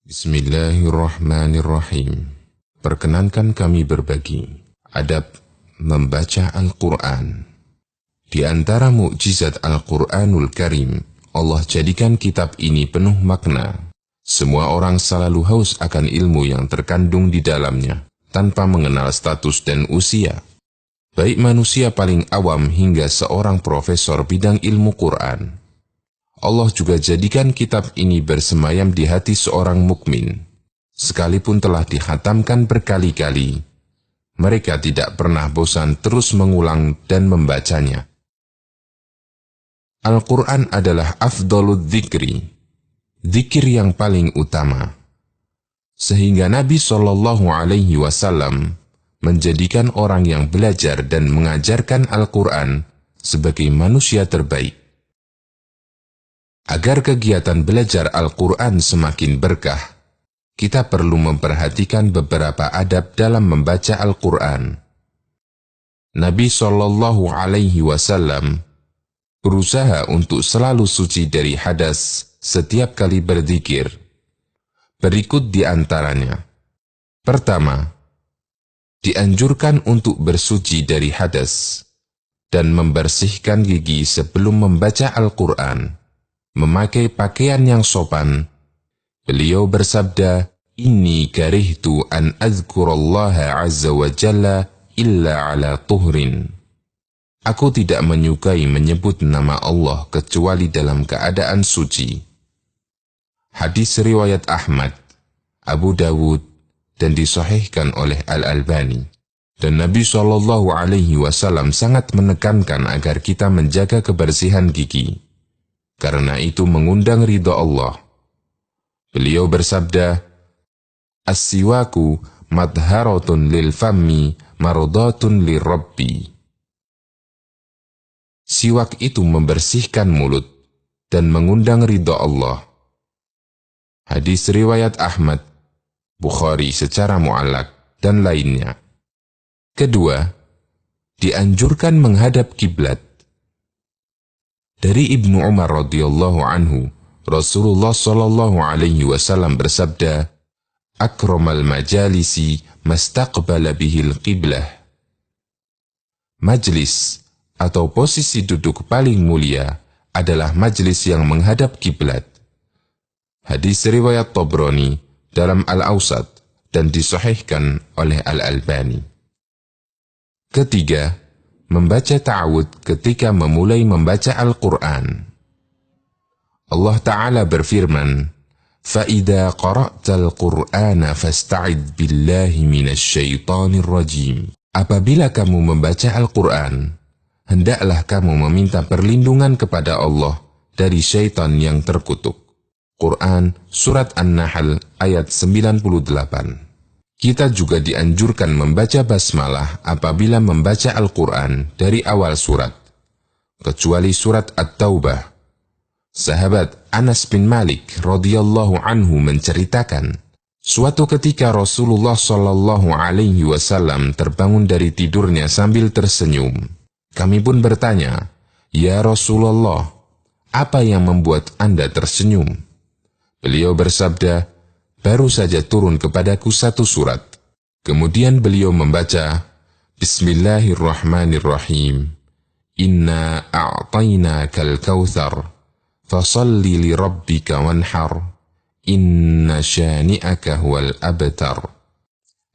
Bismillahirrahmanirrahim. Perkenankan kami berbagi adab membaca Al-Quran. Di antara mukjizat Al-Quranul Karim, Allah jadikan kitab ini penuh makna. Semua orang selalu haus akan ilmu yang terkandung di dalamnya, tanpa mengenal status dan usia. Baik manusia paling awam hingga seorang profesor bidang ilmu Quran. Allah juga jadikan kitab ini bersemayam di hati seorang mukmin. Sekalipun telah dikhatamkan berkali-kali, mereka tidak pernah bosan terus mengulang dan membacanya. Al-Quran adalah afdolud dzikri, zikir yang paling utama. Sehingga Nabi SAW menjadikan orang yang belajar dan mengajarkan Al-Quran sebagai manusia terbaik. Agar kegiatan belajar Al-Quran semakin berkah, kita perlu memperhatikan beberapa adab dalam membaca Al-Quran. Nabi SAW berusaha untuk selalu suci dari hadas setiap kali berzikir. Berikut di antaranya. Pertama, dianjurkan untuk bersuci dari hadas dan membersihkan gigi sebelum membaca Al-Quran. Memakai pakaian yang sopan. Beliau bersabda, "Inni karihtu an azkurallaha azza wa jalla illa ala tuhrin." Aku tidak menyukai menyebut nama Allah kecuali dalam keadaan suci. Hadis riwayat Ahmad, Abu Dawud, dan disahihkan oleh Al-Albani. Dan Nabi SAW sangat menekankan agar kita menjaga kebersihan gigi. Karena itu mengundang ridha Allah. Beliau bersabda, "As-siwaku madharatun lil fammi mardatun lirabbi." Siwak itu membersihkan mulut dan mengundang ridha Allah. Hadis riwayat Ahmad, Bukhari secara mu'allaq, dan lainnya. Kedua, dianjurkan menghadap kiblat. Dari Ibnu Umar radhiyallahu anhu, Rasulullah SAW bersabda, "Akramal majalisi mastaqbala bihil qiblah." Majlis atau posisi duduk paling mulia adalah majlis yang menghadap kiblat. Hadis riwayat Tabrani dalam Al-Awsat dan disahihkan oleh Al-Albani. Ketiga, membaca ta'awud ketika memulai membaca Al-Quran. Allah Ta'ala berfirman, "Fa'idha qara'tal Qur'ana fasta'id billahi minasyaitanir rajim." Apabila kamu membaca Al-Quran, hendaklah kamu meminta perlindungan kepada Allah dari syaitan yang terkutuk. Quran Surat An-Nahl ayat 98. Kita juga dianjurkan membaca basmalah apabila membaca Al-Quran dari awal surat, kecuali surat At-Taubah. Sahabat Anas bin Malik radhiyallahu anhu menceritakan, suatu ketika Rasulullah SAW terbangun dari tidurnya sambil tersenyum. Kami pun bertanya, "Ya Rasulullah, apa yang membuat Anda tersenyum?" Beliau bersabda, "Baru saja turun kepadaku satu surat." Kemudian beliau membaca, "Bismillahirrahmanirrahim. Inna a'tainakal kautsar, fasalli li rabbika wanhar, inna syani'aka huwal abtar."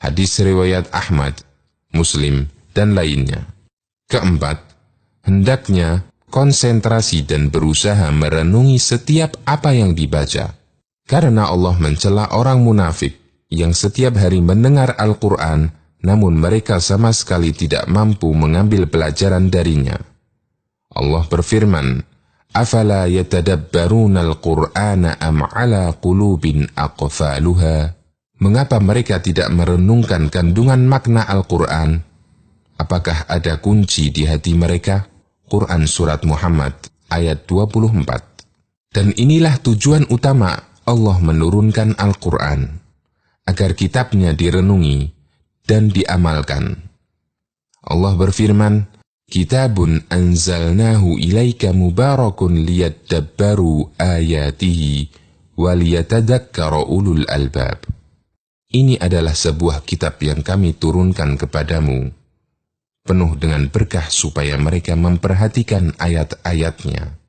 Hadis riwayat Ahmad, Muslim, dan lainnya. Keempat, hendaknya konsentrasi dan berusaha merenungi setiap apa yang dibaca. Karena Allah mencela orang munafik yang setiap hari mendengar Al-Quran, namun mereka sama sekali tidak mampu mengambil pelajaran darinya. Allah berfirman, "Afala yatadabbaruna al-Qur'ana am ala qulubin aqfaluha?" Mengapa mereka tidak merenungkan kandungan makna Al-Quran? Apakah ada kunci di hati mereka? Quran Surat Muhammad ayat 24. Dan inilah tujuan utama Allah menurunkan Al-Quran, agar kitabnya direnungi dan diamalkan. Allah berfirman, "Kitabun anzalnahu ilaika mubarakun liyadabbaru ayatihi وَلِيَتَذَكَّرَ أُولُو الْأَلْبَابِ. Ini adalah sebuah kitab yang kami turunkan kepadamu, penuh dengan berkah supaya mereka memperhatikan ayat-ayatnya,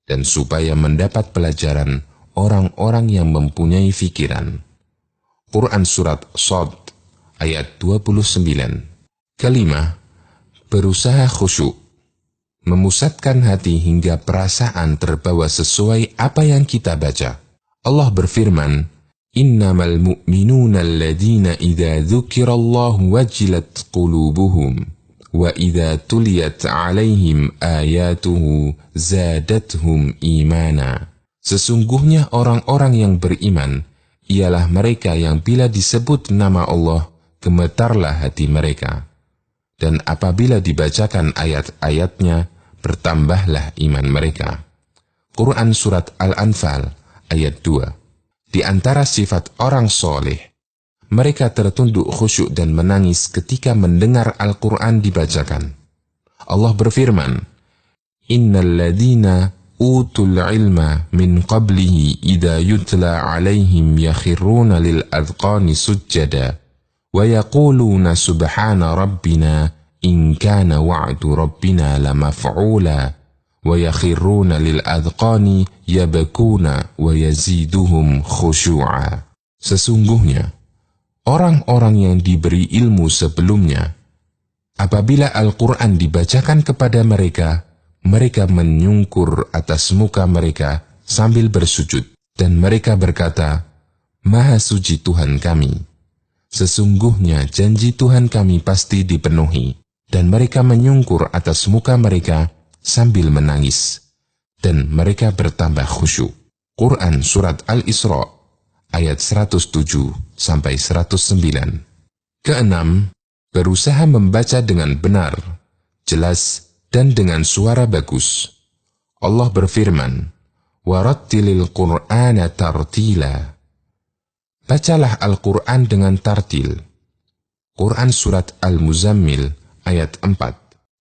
dan supaya mendapat pelajaran orang-orang yang mempunyai fikiran. Quran Surat Shad ayat 29. Kalimah berusaha khusyuk, memusatkan hati hingga perasaan terbawa sesuai apa yang kita baca. Allah berfirman, Innamal mu'minuna alladhina idza dzukirallahu wajilat qulubuhum wa idza tuliyat 'alaihim ayatuhu zadathum imana. Sesungguhnya orang-orang yang beriman ialah mereka yang bila disebut nama Allah gemetarlah hati mereka, dan apabila dibacakan ayat-ayatnya bertambahlah iman mereka. Quran Surat Al-Anfal ayat 2. Di antara sifat orang soleh, mereka tertunduk khusyuk dan menangis ketika mendengar Al-Quran dibacakan. Allah berfirman, Innal ladhina utul ilma min qablihi idha yutla alaihim yakhiruna lil adhqani sujjada wa yaquluna subhana rabbina in kana wa'du rabbina lamaf'ula wa yakhiruna lil adhqani yabakuna wa yaziduhum khusyu'a. Sesungguhnya orang-orang yang diberi ilmu sebelumnya, apabila Al-Quran dibacakan kepada mereka, mereka menyungkur atas muka mereka sambil bersujud, dan mereka berkata, Maha suci Tuhan kami. Sesungguhnya janji Tuhan kami pasti dipenuhi, dan mereka menyungkur atas muka mereka sambil menangis, dan mereka bertambah khusyuk. Quran Surat Al-Isra ayat 107-109. Keenam, berusaha membaca dengan benar, jelas, dan dengan suara bagus. Allah berfirman, وَرَتِّلِ الْقُرْآنَ تَرْتِيلًا. Bacalah Al-Quran dengan tartil. Quran Surat Al-Muzammil ayat 4.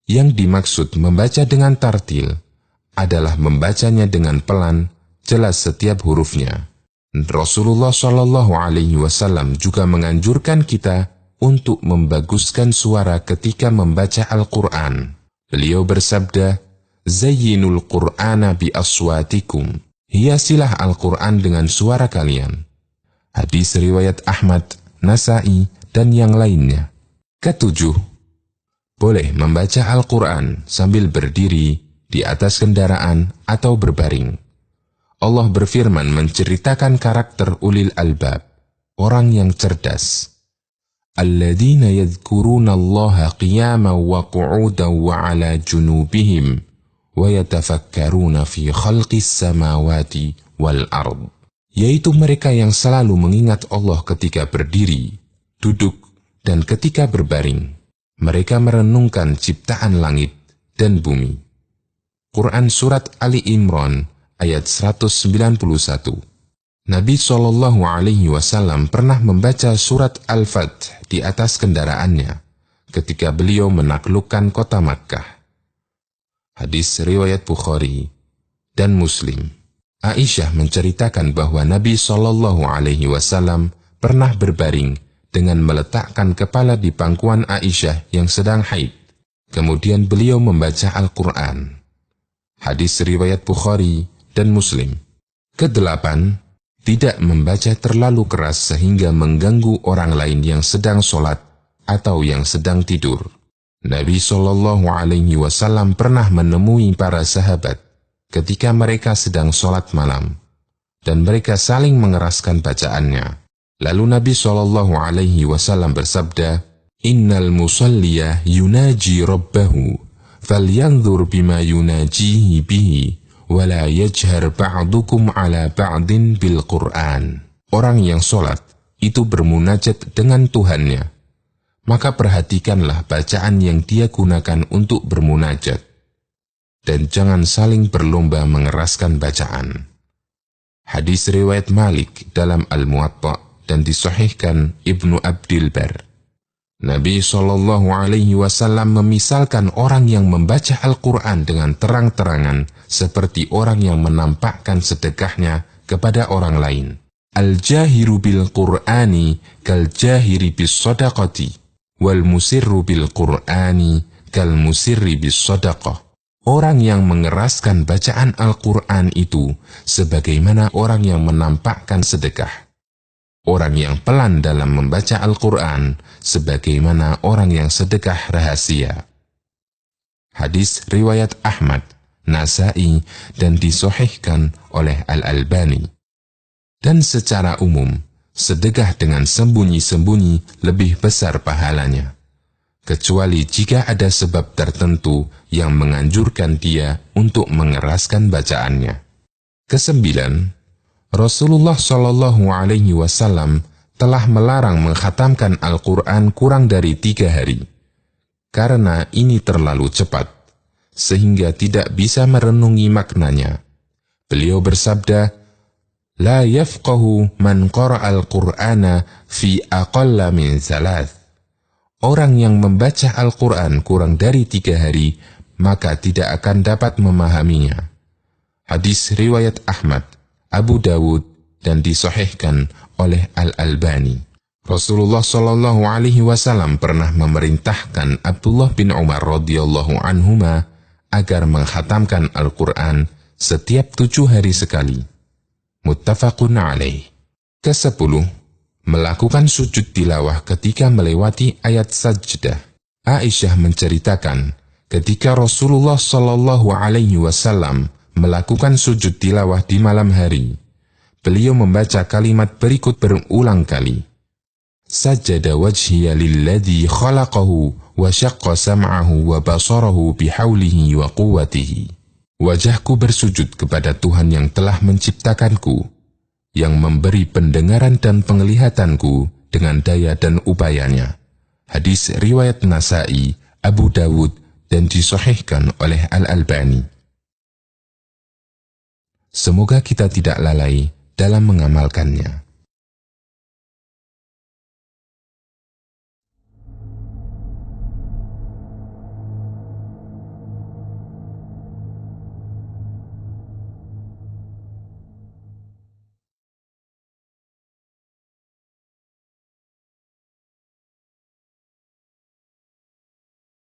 Yang dimaksud membaca dengan tartil adalah membacanya dengan pelan, jelas setiap hurufnya. Rasulullah SAW juga menganjurkan kita untuk membaguskan suara ketika membaca Al-Quran. Beliau bersabda, Zayyinul Qur'ana bi aswatikum. Hiasilah Al-Quran dengan suara kalian. Hadis riwayat Ahmad, Nasai, dan yang lainnya. Ketujuh, boleh membaca Al-Quran sambil berdiri di atas kendaraan atau berbaring. Allah berfirman menceritakan karakter ulil albab, orang yang cerdas. Alladzina yadhkuruna Allaha qiyaman wa qu'udan wa ala junubihim wa yatafakkaruna fi khalqis samawati wal ard. Yaitu mereka yang selalu mengingat Allah ketika berdiri, duduk, dan ketika berbaring. Mereka merenungkan ciptaan langit dan bumi. Quran Surat Ali Imran ayat 191. Nabi SAW pernah membaca surat Al-Fath di atas kendaraannya ketika beliau menaklukkan kota Makkah. Hadis riwayat Bukhari dan Muslim. Aisyah menceritakan bahwa Nabi SAW pernah berbaring dengan meletakkan kepala di pangkuan Aisyah yang sedang haid. Kemudian beliau membaca Al-Quran. Hadis riwayat Bukhari dan Muslim. Kedelapan, tidak membaca terlalu keras sehingga mengganggu orang lain yang sedang sholat atau yang sedang tidur. Nabi SAW pernah menemui para sahabat ketika mereka sedang sholat malam, dan mereka saling mengeraskan bacaannya. Lalu Nabi SAW bersabda, Innal musalliya yunaji rabbahu, falyanzur bima yunajihi bihi, wala yajhar ba'dukum ala ba'din bil Qur'an. Orang yang sholat itu bermunajat dengan Tuhannya, maka perhatikanlah bacaan yang dia gunakan untuk bermunajat, dan jangan saling berlomba mengeraskan bacaan. Hadis riwayat Malik dalam Al-Muwatta dan disahihkan Ibnu Abdil Bar. Nabi SAW memisalkan orang yang membaca Al-Quran dengan terang-terangan seperti orang yang menampakkan sedekahnya kepada orang lain. Al-jahiru bil Qur'ani kal-jahiri bis sadaqati, wal musirru bil Qur'ani kal musirri bis sadaqah. Orang yang mengeraskan bacaan Al-Quran itu sebagaimana orang yang menampakkan sedekah. Orang yang pelan dalam membaca Al-Quran sebagaimana orang yang sedekah rahasia. Hadis riwayat Ahmad, Nasa'i, dan disahihkan oleh Al-Albani. Dan secara umum, sedekah dengan sembunyi-sembunyi lebih besar pahalanya, kecuali jika ada sebab tertentu yang menganjurkan dia untuk mengeraskan bacaannya. Kesembilan, Rasulullah Shallallahu Alaihi Wasallam telah melarang mengkhatamkan Al-Quran kurang dari 3 hari, karena ini terlalu cepat, sehingga tidak bisa merenungi maknanya. Beliau bersabda, La yafqahu man qara'al Qur'ana fi aqalla min 3. Orang yang membaca Al-Quran kurang dari 3 hari, maka tidak akan dapat memahaminya. Hadis riwayat Ahmad, Abu Dawud, dan disahihkan oleh Al-Albani. Rasulullah Shallallahu Alaihi Wasallam pernah memerintahkan Abdullah bin Umar radhiyallahu anhuma agar mengkhatamkan Al-Quran setiap 7 hari sekali. Muttafaqun alaih. Ke-10, melakukan sujud tilawah ketika melewati ayat sajdah. Aisyah menceritakan, ketika Rasulullah Shallallahu Alaihi Wasallam melakukan sujud tilawah di malam hari, beliau membaca kalimat berikut berulang kali. Sajada wajhiya lilladzi khalaqahu wa syaqqa sam'ahu wa basarahu bihaulihi wa quwwatihi. Wajahku bersujud kepada Tuhan yang telah menciptakanku, yang memberi pendengaran dan penglihatanku dengan daya dan upayanya. Hadis riwayat Nasa'i, Abu Dawud, dan disahihkan oleh Al-Albani. Semoga kita tidak lalai dalam mengamalkannya.